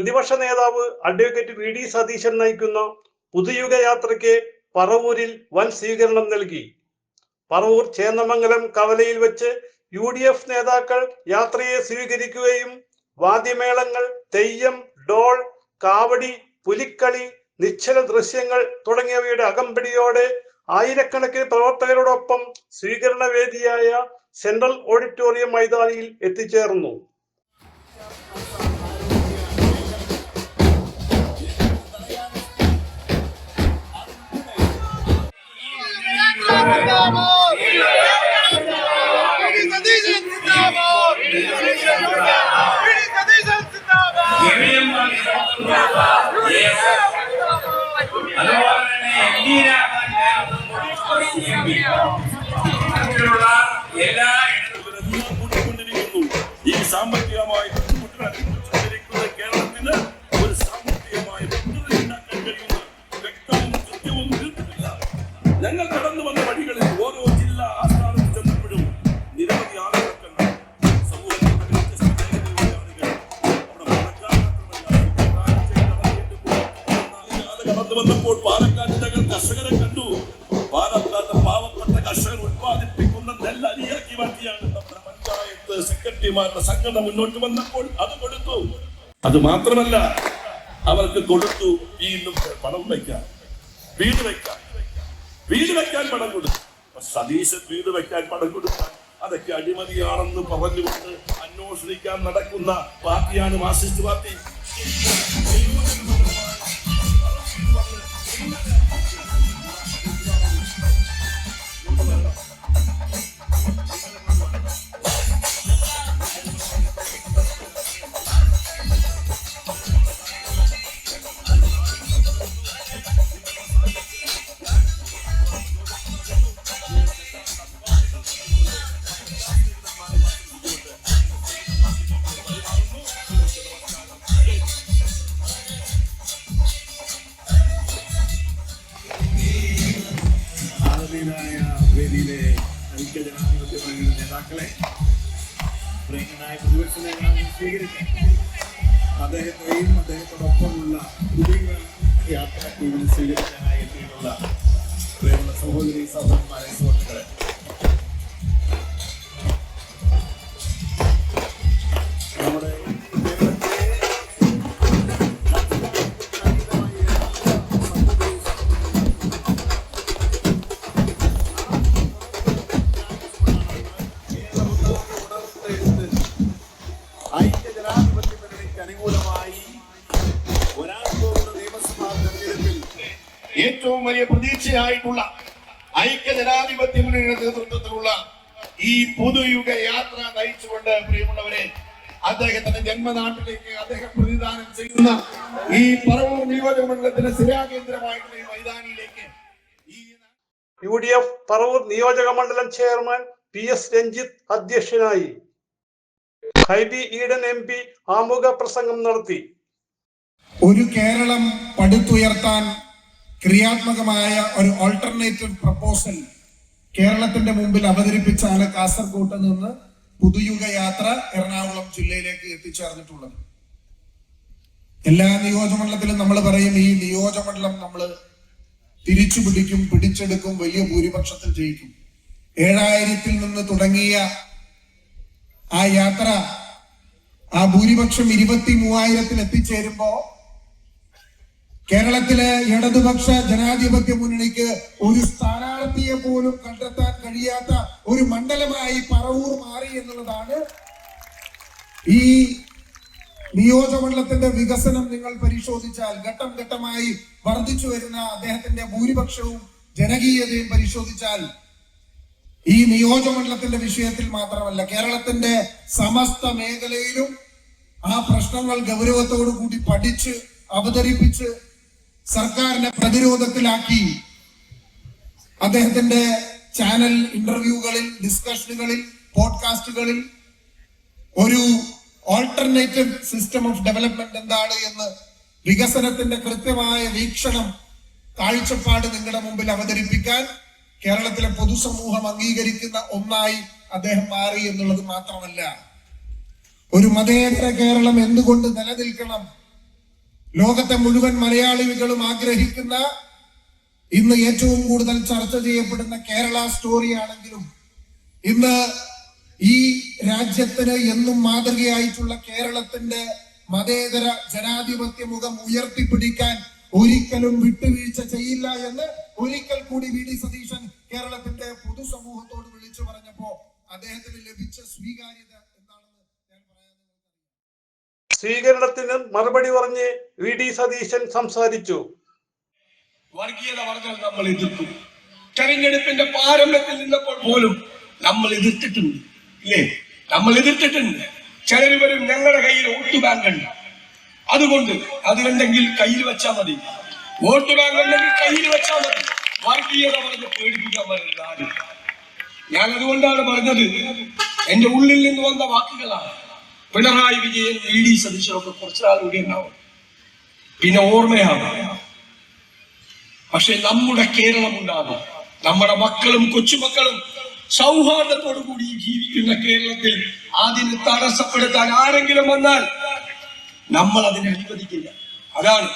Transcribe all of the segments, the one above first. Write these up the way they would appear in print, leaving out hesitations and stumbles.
പ്രതിപക്ഷ നേതാവ് advocate V D Satheesan നയിക്കുന്ന പുതുയുഗ യാത്രയ്ക്ക് പറവൂരിൽ വൻ സ്വീകരണം നൽകി. പറവൂർ ചേന്നമംഗലം കവലയിൽ വെച്ച് UDF നേതാക്കൾ യാത്രയെ സ്വീകരിക്കുകയും വാദ്യമേളങ്ങൾ, തെയ്യം, ഡോൾ, കാവടി, പുലിക്കളി, നിശ്ചല ദൃശ്യങ്ങൾ തുടങ്ങിയവയുടെ അകമ്പടിയോടെ ആയിരക്കണക്കിന് പ്രവർത്തകരോടൊപ്പം സ്വീകരണ വേദിയായ സെൻട്രൽ ഓഡിറ്റോറിയം മൈതാനിയിൽ എത്തിച്ചേർന്നു. ഈ സാമ്പത്തികമായി കേരളത്തിന് ഒരു സാമ്പത്തികമായി വ്യക്തവും കൃത്യവും തീർത്തിട്ടില്ല. ഞങ്ങൾ കടന്നു വന്ന വഴികളിൽ ഓരോ ജില്ലാ ആസ്ഥാനത്ത് ചെന്നപ്പോഴും നിരവധി ആളുകൾക്ക് സമൂഹത്തിന്റെ വ്യത്യസ്ത മേഖലകളിലെ ആളുകൾ കടന്നു വന്നപ്പോൾ പാലക്കാട് ഞങ്ങൾ കർഷകരെ കണ്ടു. പാലക്കാട് പാവപ്പെട്ട കർഷകർ ഉത്പാദിപ്പിക്കുന്ന നെല്ല് അരിയാക്കി മാറ്റിയാണ് നമ്മുടെ പഞ്ചായത്ത് സെക്രട്ടറിമാരുടെ സംഘടന മുന്നോട്ട് വന്നപ്പോൾ അത് കൊടുത്തു. അത് മാത്രമല്ല, അവർക്ക് കൊടുത്തു വീണ്ടും പണം വയ്ക്കാൻ, വീട് വയ്ക്കാൻ പണം കൊടുത്തു. സതീശൻ വീട് വയ്ക്കാൻ പണം കൊടുത്താൽ അതൊക്കെ അഴിമതിയാണെന്ന് പറഞ്ഞുകൊണ്ട് അന്വേഷിക്കാൻ നടക്കുന്ന പാർട്ടിയാണ് മാർക്സിസ്റ്റ് പാർട്ടി. വേദിയിലെ ഐക്യജനാധിപത്യ മുന്നണിയുടെ നേതാക്കളെ, പ്രിയങ്കനായ പ്രതിപക്ഷ നേതാവിനെ സ്വീകരിക്കാൻ അദ്ദേഹത്തെയും അദ്ദേഹത്തോടൊപ്പമുള്ള പുതിയ യാത്രാ ടീമിനെ സ്വീകരിക്കാനായി എത്തിയിട്ടുള്ള പ്രിയമുള്ള സഹോദരി സഹോദരന്മാരെ, സുഹൃത്തുക്കളെ, നമ്മുടെ ഐക്യജനാധിപത്യ മുന്നണിക്ക് അനുകൂലമായി വരാൻ പോകുന്ന നിയമസഭാ തെരഞ്ഞെടുപ്പിൽ ഏറ്റവും വലിയ പ്രതീക്ഷയായിട്ടുള്ള ഐക്യജനാധിപത്യ മുന്നണിയുടെ നേതൃത്വത്തിലുള്ള ഈ പുതുയുഗ യാത്ര നയിച്ചുകൊണ്ട്, പ്രിയമുള്ളവരെ, അദ്ദേഹത്തിന്റെ ജന്മനാട്ടിലേക്ക് അദ്ദേഹം പ്രതിദാനം ചെയ്യുന്ന ഈ പറവൂർ നിയോജക മണ്ഡലത്തിന്റെ സ്ഥിരാകേന്ദ്രമായിട്ടുള്ള ഈ മൈതാനിയിലേക്ക് UDF പറവൂർ നിയോജക മണ്ഡലം ചെയർമാൻ PS രഞ്ജിത്ത് അധ്യക്ഷനായി. ഹൈബി ഈഡൻ MP ആമുഖ പ്രസംഗം നടത്തി. ഒരു കേരളം പടുത്തുയർത്താൻ ക്രിയാത്മകമായ ഒരു ഓൾട്ടർനേറ്റീവ് പ്രപ്പോസൽ കേരളത്തിന്റെ മുമ്പിൽ അവതരിപ്പിച്ചാണ് കാസർഗോഡ് നിന്ന് പുതുയുഗ യാത്ര എറണാകുളം ജില്ലയിലേക്ക് എത്തിച്ചേർന്നിട്ടുള്ളത്. എല്ലാ നിയോജകമണ്ഡലത്തിലും നമ്മൾ പറയും ഈ നിയോജകമണ്ഡലം നമ്മൾ തിരിച്ചു പിടിക്കും, പിടിച്ചെടുക്കും, വലിയ ഭൂരിപക്ഷത്തിൽ ജയിക്കും. 7000-ൽ നിന്ന് തുടങ്ങിയ ആ യാത്ര ആ ഭൂരിപക്ഷം 23,000-ൽ എത്തിച്ചേരുമ്പോ കേരളത്തിലെ ഇടതുപക്ഷ ജനാധിപത്യ മുന്നണിക്ക് ഒരു സ്ഥാനാർത്ഥിയെ പോലും കണ്ടെത്താൻ കഴിയാത്ത ഒരു മണ്ഡലമായി പറവൂർ മാറി എന്നുള്ളതാണ്. ഈ നിയോജകമണ്ഡലത്തിന്റെ വികസനം നിങ്ങൾ പരിശോധിച്ചാൽ, ഘട്ടം ഘട്ടമായി വർദ്ധിച്ചു വരുന്ന അദ്ദേഹത്തിന്റെ ഭൂരിപക്ഷവും ജനകീയതയും പരിശോധിച്ചാൽ, ഈ നിയോജകമണ്ഡലത്തിന്റെ വിഷയത്തിൽ മാത്രമല്ല കേരളത്തിന്റെ സമസ്ത മേഖലയിലും ആ പ്രശ്നങ്ങൾ ഗൗരവത്തോടു കൂടി പഠിച്ച് അവതരിപ്പിച്ച് സർക്കാരിനെ പ്രതിരോധത്തിലാക്കി അദ്ദേഹത്തിന്റെ ചാനൽ ഇന്റർവ്യൂകളിൽ, ഡിസ്കഷനുകളിൽ, പോഡ്കാസ്റ്റുകളിൽ ഒരു ഓൾട്ടർനേറ്റീവ് സിസ്റ്റം ഓഫ് ഡെവലപ്മെന്റ് എന്താണ് എന്ന് വികസനത്തിന്റെ കൃത്യമായ വീക്ഷണം, കാഴ്ചപ്പാട് നിങ്ങളുടെ മുമ്പിൽ അവതരിപ്പിക്കാൻ കേരളത്തിലെ പൊതുസമൂഹം അംഗീകരിക്കുന്ന ഒന്നായി അദ്ദേഹം മാറി എന്നുള്ളത് മാത്രമല്ല, ഒരു മതേതര കേരളം എന്തുകൊണ്ട് നിലനിൽക്കണം, ലോകത്തെ മുഴുവൻ മലയാളികളും ആഗ്രഹിക്കുന്ന, ഇന്ന് ഏറ്റവും കൂടുതൽ ചർച്ച ചെയ്യപ്പെടുന്ന കേരള സ്റ്റോറി ആണെങ്കിലും, ഇന്ന് ഈ രാജ്യത്തിന് എന്നും മാതൃകയായിട്ടുള്ള കേരളത്തിന്റെ മതേതര ജനാധിപത്യ മുഖം ഉയർത്തിപ്പിടിക്കാൻ ഒരിക്കലും വിട്ടുവീഴ്ച ചെയ്യില്ല എന്ന് ഒരിക്കൽ കൂടി വി ഡി സതീശൻ കേരളത്തിന്റെ പൊതുസമൂഹത്തോട് വിളിച്ചു പറഞ്ഞപ്പോ അദ്ദേഹത്തിന് ലഭിച്ച സ്വീകാര്യത എന്താണെന്ന് ഞാൻ പറയാൻ. സ്വീകരണത്തിന് മറുപടി പറഞ്ഞ് വി ഡി സതീശൻ സംസാരിച്ചു. വർഗീയത പറഞ്ഞാൽ നമ്മൾ എതിർക്കും. തെരഞ്ഞെടുപ്പിന്റെ പാരമ്യത്തിൽ നിന്നപ്പോൾ പോലും നമ്മൾ എതിർത്തിട്ടുണ്ട്, ഇല്ലേ? നമ്മൾ എതിർത്തിട്ടുണ്ട്. ചിലർ വരും, ഞങ്ങളുടെ കയ്യിൽ വോട്ട് ബാങ്ക് ഉണ്ട്, അതുകൊണ്ട് അതുണ്ടെങ്കിൽ കയ്യിൽ വെച്ചാൽ മതി, വോട്ട് ബാങ്ക് ഉണ്ടെങ്കിൽ കയ്യിൽ വെച്ചാൽ മതി. വർഗീയത പറഞ്ഞ് പേടിപ്പിക്കാൻ പറ്റില്ല ആരും. ഞാൻ അതുകൊണ്ടാണ് പറഞ്ഞത്, എന്റെ ഉള്ളിൽ നിന്ന് വന്ന വാക്കുകളാണ്. പിണറായി വിജയൻ, വി ഡി സതീശനൊക്കെ കുറച്ചുനാൾ കൂടി ഉണ്ടാവും, പിന്നെ ഓർമ്മയാണ്. പക്ഷെ നമ്മുടെ കേരളം ഉണ്ടാകും, നമ്മുടെ മക്കളും കൊച്ചുമക്കളും സൗഹാർദ്ദത്തോടു കൂടി ജീവിക്കുന്ന കേരളത്തിൽ അതിന് തടസ്സപ്പെടുത്താൻ ആരെങ്കിലും വന്നാൽ നമ്മൾ അതിനെ അനുവദിക്കില്ല. അതാണ്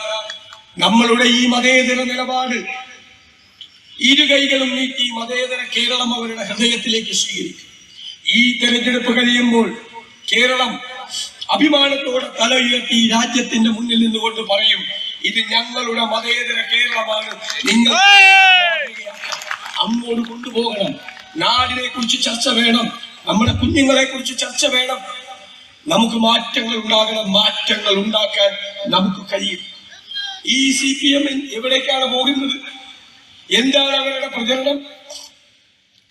നമ്മളുടെ ഈ മതേതര നിലപാട്. ഇരുകൈകളും നീക്കി മതേതര കേരളം അവരുടെ ഹൃദയത്തിലേക്ക് സ്വീകരിക്കും. ഈ തെരഞ്ഞെടുപ്പ് കഴിയുമ്പോൾ കേരളം അഭിമാനത്തോടെ തല ഉയർത്തി രാജ്യത്തിന്റെ മുന്നിൽ നിന്നുകൊണ്ട് പറയും, ഇത് ഞങ്ങളുടെ മതേതര കേരളമാണ്, നിങ്ങൾ അങ്ങോട്ട് കൊണ്ടുപോകണം. നാടിനെ കുറിച്ച് ചർച്ച വേണം, നമ്മുടെ കുഞ്ഞുങ്ങളെ കുറിച്ച് ചർച്ച വേണം. നമുക്ക് മാറ്റങ്ങൾ ഉണ്ടാകണം, മാറ്റങ്ങൾ ഉണ്ടാക്കാൻ നമുക്ക് കഴിയും. ഈ CPM എവിടേക്കാണ് പോകുന്നത്? എന്താണ് അവരുടെ പ്രചരണം?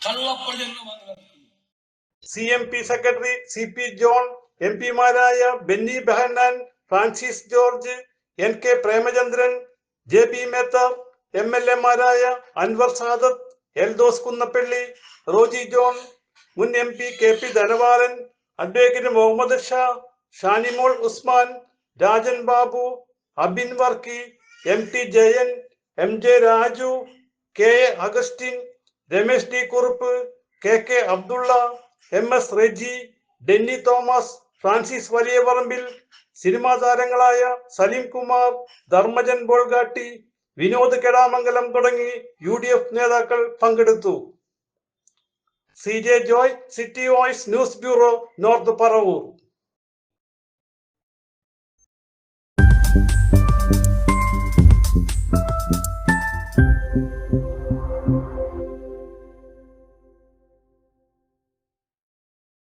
കള്ളപ്രചരണമാണ് നടത്തുന്നത്. CMP secretary CP John, MP മാരായ Benny Behanan, Francis George, NK Premachandran, JB Metha, MLA മാരായ അൻവർ സാദത്ത്, എൽദോസ് കുന്നപ്പള്ളി, റോജി ജോൺ, മുൻ MP KP Dhanapalan, advocate Muhammad Shah, Shanimol Usman, Rajan Babu, Abin Varkey, MT Jayan, MJ Raju, KA Augustine, Ramesh D Kurup, KK Abdulla, MS Reji, Denny Thomas, Francis Valiyaparambil, cinema താരങ്ങളായ സലീം കുമാർ, ധർമ്മജൻ ബോൾഗാട്ടി, വിനോദ് കെടാമംഗലം തുടങ്ങി UDF നേതാക്കൾ പങ്കെടുത്തു. CJ Joy, city voice news bureau, north Paravur.